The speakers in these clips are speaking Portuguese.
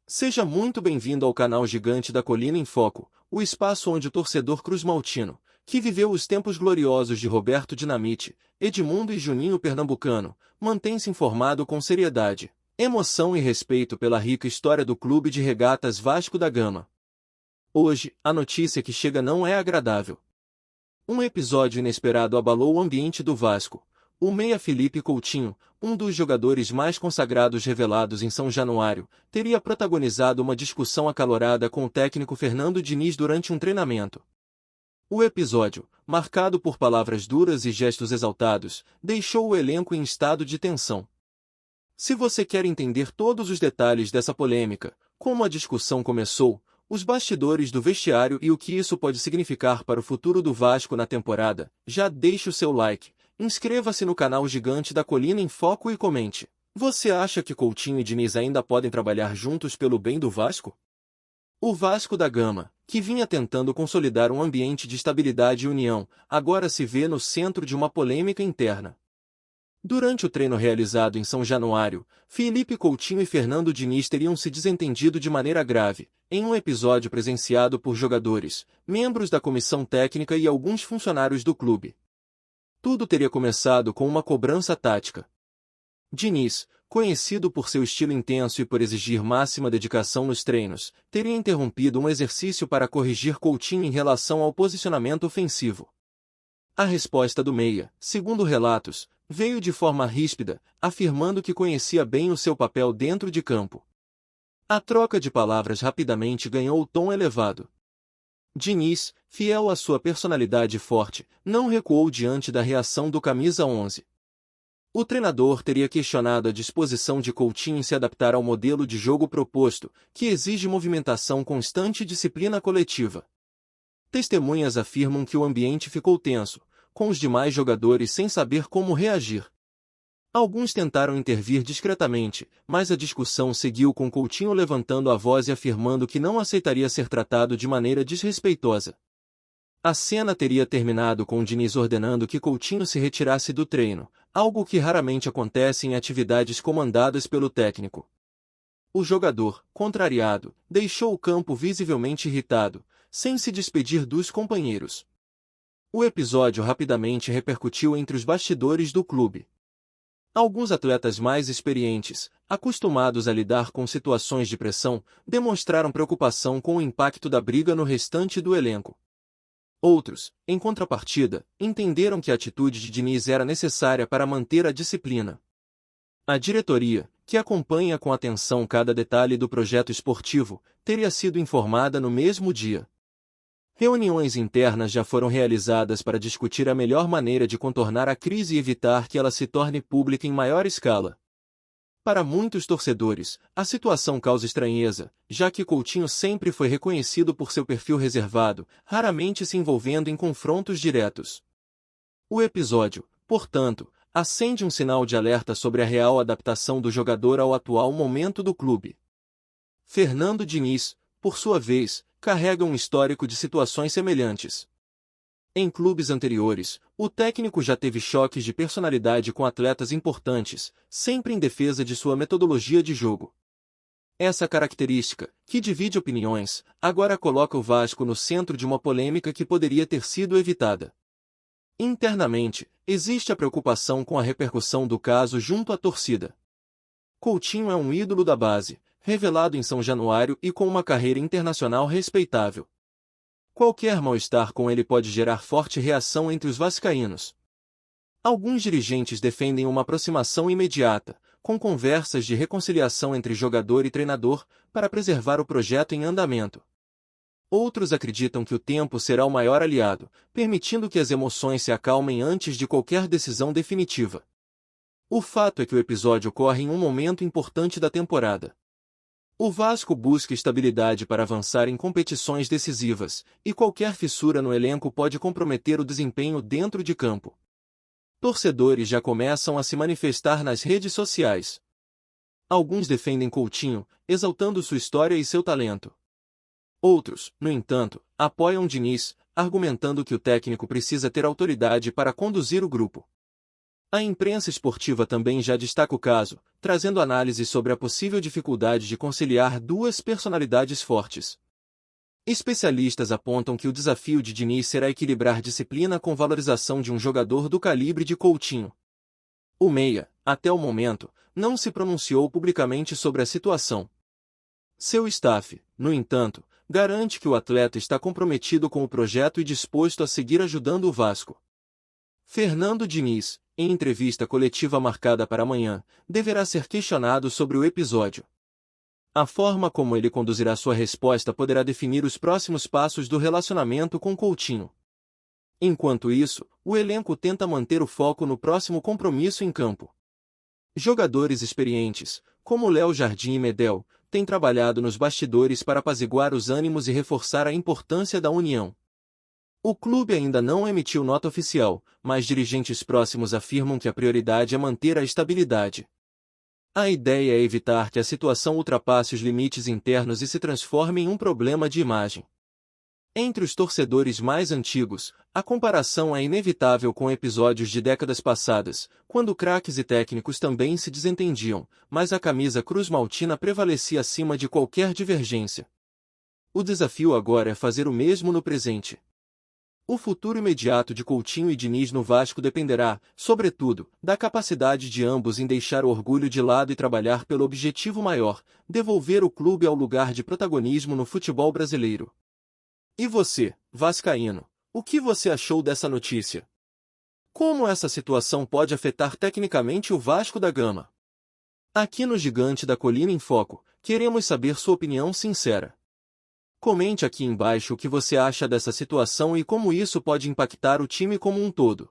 Seja muito bem-vindo ao canal Gigante da Colina em Foco, o espaço onde o torcedor cruzmaltino, que viveu os tempos gloriosos de Roberto Dinamite, Edmundo e Juninho Pernambucano, mantém-se informado com seriedade, emoção e respeito pela rica história do Clube de Regatas Vasco da Gama. Hoje, a notícia que chega não é agradável. Um episódio inesperado abalou o ambiente do Vasco. O meia Felipe Coutinho, um dos jogadores mais consagrados revelados em São Januário, teria protagonizado uma discussão acalorada com o técnico Fernando Diniz durante um treinamento. O episódio, marcado por palavras duras e gestos exaltados, deixou o elenco em estado de tensão. Se você quer entender todos os detalhes dessa polêmica, como a discussão começou, os bastidores do vestiário e o que isso pode significar para o futuro do Vasco na temporada, já deixe o seu like. Inscreva-se no canal Gigante da Colina em Foco e comente. Você acha que Coutinho e Diniz ainda podem trabalhar juntos pelo bem do Vasco? O Vasco da Gama, que vinha tentando consolidar um ambiente de estabilidade e união, agora se vê no centro de uma polêmica interna. Durante o treino realizado em São Januário, Felipe Coutinho e Fernando Diniz teriam se desentendido de maneira grave, em um episódio presenciado por jogadores, membros da comissão técnica e alguns funcionários do clube. Tudo teria começado com uma cobrança tática. Diniz, conhecido por seu estilo intenso e por exigir máxima dedicação nos treinos, teria interrompido um exercício para corrigir Coutinho em relação ao posicionamento ofensivo. A resposta do meia, segundo relatos, veio de forma ríspida, afirmando que conhecia bem o seu papel dentro de campo. A troca de palavras rapidamente ganhou o tom elevado. Diniz, fiel à sua personalidade forte, não recuou diante da reação do camisa 11. O treinador teria questionado a disposição de Coutinho em se adaptar ao modelo de jogo proposto, que exige movimentação constante e disciplina coletiva. Testemunhas afirmam que o ambiente ficou tenso, com os demais jogadores sem saber como reagir. Alguns tentaram intervir discretamente, mas a discussão seguiu com Coutinho levantando a voz e afirmando que não aceitaria ser tratado de maneira desrespeitosa. A cena teria terminado com Diniz ordenando que Coutinho se retirasse do treino, algo que raramente acontece em atividades comandadas pelo técnico. O jogador, contrariado, deixou o campo visivelmente irritado, sem se despedir dos companheiros. O episódio rapidamente repercutiu entre os bastidores do clube. Alguns atletas mais experientes, acostumados a lidar com situações de pressão, demonstraram preocupação com o impacto da briga no restante do elenco. Outros, em contrapartida, entenderam que a atitude de Diniz era necessária para manter a disciplina. A diretoria, que acompanha com atenção cada detalhe do projeto esportivo, teria sido informada no mesmo dia. Reuniões internas já foram realizadas para discutir a melhor maneira de contornar a crise e evitar que ela se torne pública em maior escala. Para muitos torcedores, a situação causa estranheza, já que Coutinho sempre foi reconhecido por seu perfil reservado, raramente se envolvendo em confrontos diretos. O episódio, portanto, acende um sinal de alerta sobre a real adaptação do jogador ao atual momento do clube. Fernando Diniz, por sua vez, carrega um histórico de situações semelhantes. Em clubes anteriores, o técnico já teve choques de personalidade com atletas importantes, sempre em defesa de sua metodologia de jogo. Essa característica, que divide opiniões, agora coloca o Vasco no centro de uma polêmica que poderia ter sido evitada. Internamente, existe a preocupação com a repercussão do caso junto à torcida. Coutinho é um ídolo da base, revelado em São Januário e com uma carreira internacional respeitável. Qualquer mal-estar com ele pode gerar forte reação entre os vascaínos. Alguns dirigentes defendem uma aproximação imediata, com conversas de reconciliação entre jogador e treinador, para preservar o projeto em andamento. Outros acreditam que o tempo será o maior aliado, permitindo que as emoções se acalmem antes de qualquer decisão definitiva. O fato é que o episódio ocorre em um momento importante da temporada. O Vasco busca estabilidade para avançar em competições decisivas, e qualquer fissura no elenco pode comprometer o desempenho dentro de campo. Torcedores já começam a se manifestar nas redes sociais. Alguns defendem Coutinho, exaltando sua história e seu talento. Outros, no entanto, apoiam Diniz, argumentando que o técnico precisa ter autoridade para conduzir o grupo. A imprensa esportiva também já destaca o caso, trazendo análises sobre a possível dificuldade de conciliar duas personalidades fortes. Especialistas apontam que o desafio de Diniz será equilibrar disciplina com valorização de um jogador do calibre de Coutinho. O meia, até o momento, não se pronunciou publicamente sobre a situação. Seu staff, no entanto, garante que o atleta está comprometido com o projeto e disposto a seguir ajudando o Vasco. Fernando Diniz, em entrevista coletiva marcada para amanhã, deverá ser questionado sobre o episódio. A forma como ele conduzirá sua resposta poderá definir os próximos passos do relacionamento com Coutinho. Enquanto isso, o elenco tenta manter o foco no próximo compromisso em campo. Jogadores experientes, como Léo Jardim e Medel, têm trabalhado nos bastidores para apaziguar os ânimos e reforçar a importância da união. O clube ainda não emitiu nota oficial, mas dirigentes próximos afirmam que a prioridade é manter a estabilidade. A ideia é evitar que a situação ultrapasse os limites internos e se transforme em um problema de imagem. Entre os torcedores mais antigos, a comparação é inevitável com episódios de décadas passadas, quando craques e técnicos também se desentendiam, mas a camisa cruz-maltina prevalecia acima de qualquer divergência. O desafio agora é fazer o mesmo no presente. O futuro imediato de Coutinho e Diniz no Vasco dependerá, sobretudo, da capacidade de ambos em deixar o orgulho de lado e trabalhar pelo objetivo maior, devolver o clube ao lugar de protagonismo no futebol brasileiro. E você, vascaíno, o que você achou dessa notícia? Como essa situação pode afetar tecnicamente o Vasco da Gama? Aqui no Gigante da Colina em Foco, queremos saber sua opinião sincera. Comente aqui embaixo o que você acha dessa situação e como isso pode impactar o time como um todo.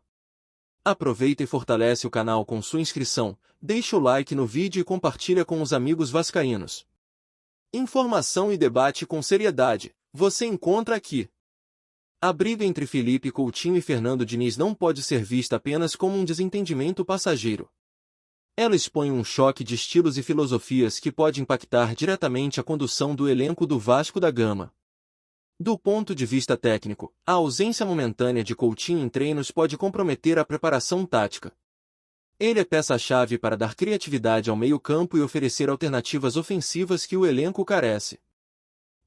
Aproveita e fortalece o canal com sua inscrição, deixa o like no vídeo e compartilha com os amigos vascaínos. Informação e debate com seriedade, você encontra aqui. A briga entre Felipe Coutinho e Fernando Diniz não pode ser vista apenas como um desentendimento passageiro. Ela expõe um choque de estilos e filosofias que pode impactar diretamente a condução do elenco do Vasco da Gama. Do ponto de vista técnico, a ausência momentânea de Coutinho em treinos pode comprometer a preparação tática. Ele é peça-chave para dar criatividade ao meio-campo e oferecer alternativas ofensivas que o elenco carece.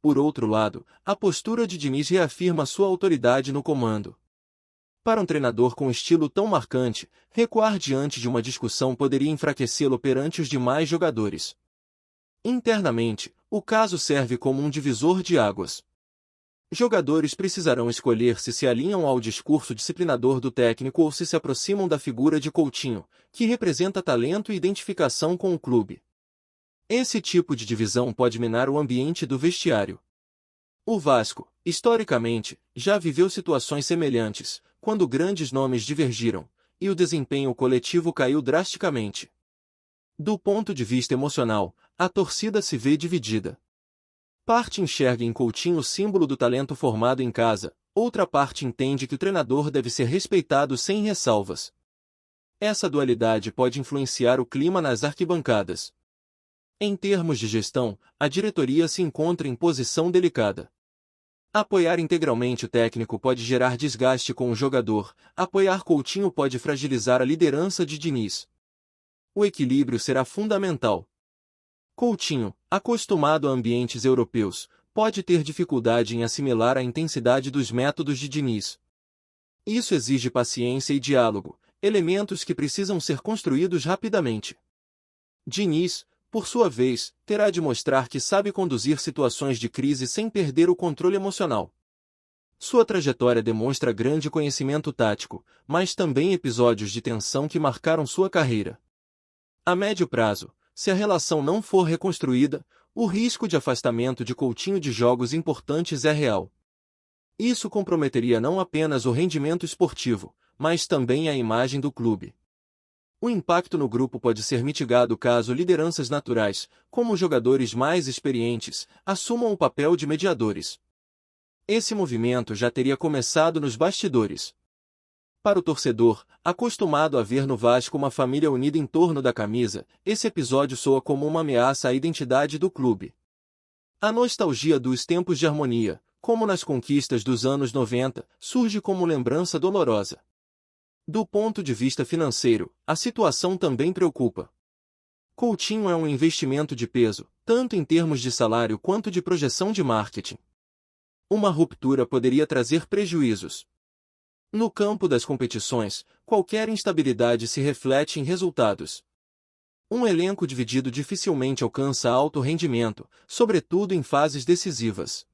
Por outro lado, a postura de Diniz reafirma sua autoridade no comando. Para um treinador com estilo tão marcante, recuar diante de uma discussão poderia enfraquecê-lo perante os demais jogadores. Internamente, o caso serve como um divisor de águas. Jogadores precisarão escolher se alinham ao discurso disciplinador do técnico ou se aproximam da figura de Coutinho, que representa talento e identificação com o clube. Esse tipo de divisão pode minar o ambiente do vestiário. O Vasco, historicamente, já viveu situações semelhantes, quando grandes nomes divergiram, e o desempenho coletivo caiu drasticamente. Do ponto de vista emocional, a torcida se vê dividida. Parte enxerga em Coutinho o símbolo do talento formado em casa, outra parte entende que o treinador deve ser respeitado sem ressalvas. Essa dualidade pode influenciar o clima nas arquibancadas. Em termos de gestão, a diretoria se encontra em posição delicada. Apoiar integralmente o técnico pode gerar desgaste com o jogador, apoiar Coutinho pode fragilizar a liderança de Diniz. O equilíbrio será fundamental. Coutinho, acostumado a ambientes europeus, pode ter dificuldade em assimilar a intensidade dos métodos de Diniz. Isso exige paciência e diálogo, elementos que precisam ser construídos rapidamente. Diniz, por sua vez, terá de mostrar que sabe conduzir situações de crise sem perder o controle emocional. Sua trajetória demonstra grande conhecimento tático, mas também episódios de tensão que marcaram sua carreira. A médio prazo, se a relação não for reconstruída, o risco de afastamento de Coutinho de jogos importantes é real. Isso comprometeria não apenas o rendimento esportivo, mas também a imagem do clube. O impacto no grupo pode ser mitigado caso lideranças naturais, como jogadores mais experientes, assumam o papel de mediadores. Esse movimento já teria começado nos bastidores. Para o torcedor, acostumado a ver no Vasco uma família unida em torno da camisa, esse episódio soa como uma ameaça à identidade do clube. A nostalgia dos tempos de harmonia, como nas conquistas dos anos 90, surge como lembrança dolorosa. Do ponto de vista financeiro, a situação também preocupa. Coutinho é um investimento de peso, tanto em termos de salário quanto de projeção de marketing. Uma ruptura poderia trazer prejuízos. No campo das competições, qualquer instabilidade se reflete em resultados. Um elenco dividido dificilmente alcança alto rendimento, sobretudo em fases decisivas.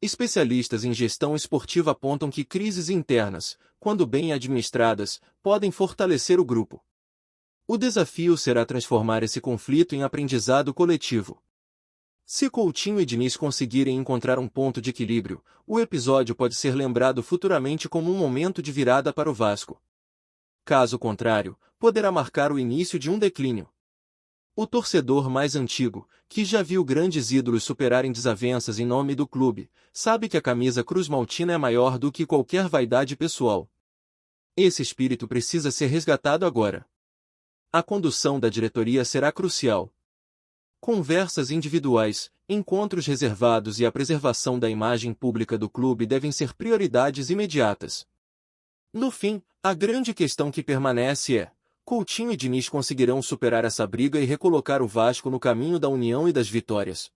Especialistas em gestão esportiva apontam que crises internas, quando bem administradas, podem fortalecer o grupo. O desafio será transformar esse conflito em aprendizado coletivo. Se Coutinho e Diniz conseguirem encontrar um ponto de equilíbrio, o episódio pode ser lembrado futuramente como um momento de virada para o Vasco. Caso contrário, poderá marcar o início de um declínio. O torcedor mais antigo, que já viu grandes ídolos superarem desavenças em nome do clube, sabe que a camisa cruz-maltina é maior do que qualquer vaidade pessoal. Esse espírito precisa ser resgatado agora. A condução da diretoria será crucial. Conversas individuais, encontros reservados e a preservação da imagem pública do clube devem ser prioridades imediatas. No fim, a grande questão que permanece é: Coutinho e Diniz conseguirão superar essa briga e recolocar o Vasco no caminho da união e das vitórias?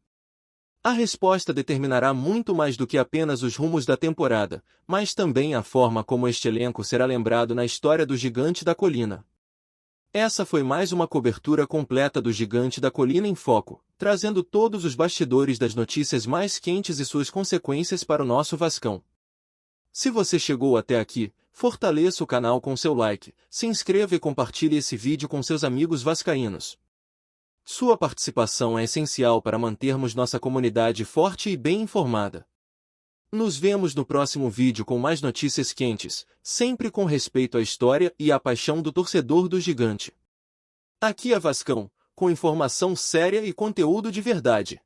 A resposta determinará muito mais do que apenas os rumos da temporada, mas também a forma como este elenco será lembrado na história do Gigante da Colina. Essa foi mais uma cobertura completa do Gigante da Colina em Foco, trazendo todos os bastidores das notícias mais quentes e suas consequências para o nosso Vascão. Se você chegou até aqui, fortaleça o canal com seu like, se inscreva e compartilhe esse vídeo com seus amigos vascaínos. Sua participação é essencial para mantermos nossa comunidade forte e bem informada. Nos vemos no próximo vídeo com mais notícias quentes, sempre com respeito à história e à paixão do torcedor do Gigante. Aqui é Vascão, com informação séria e conteúdo de verdade.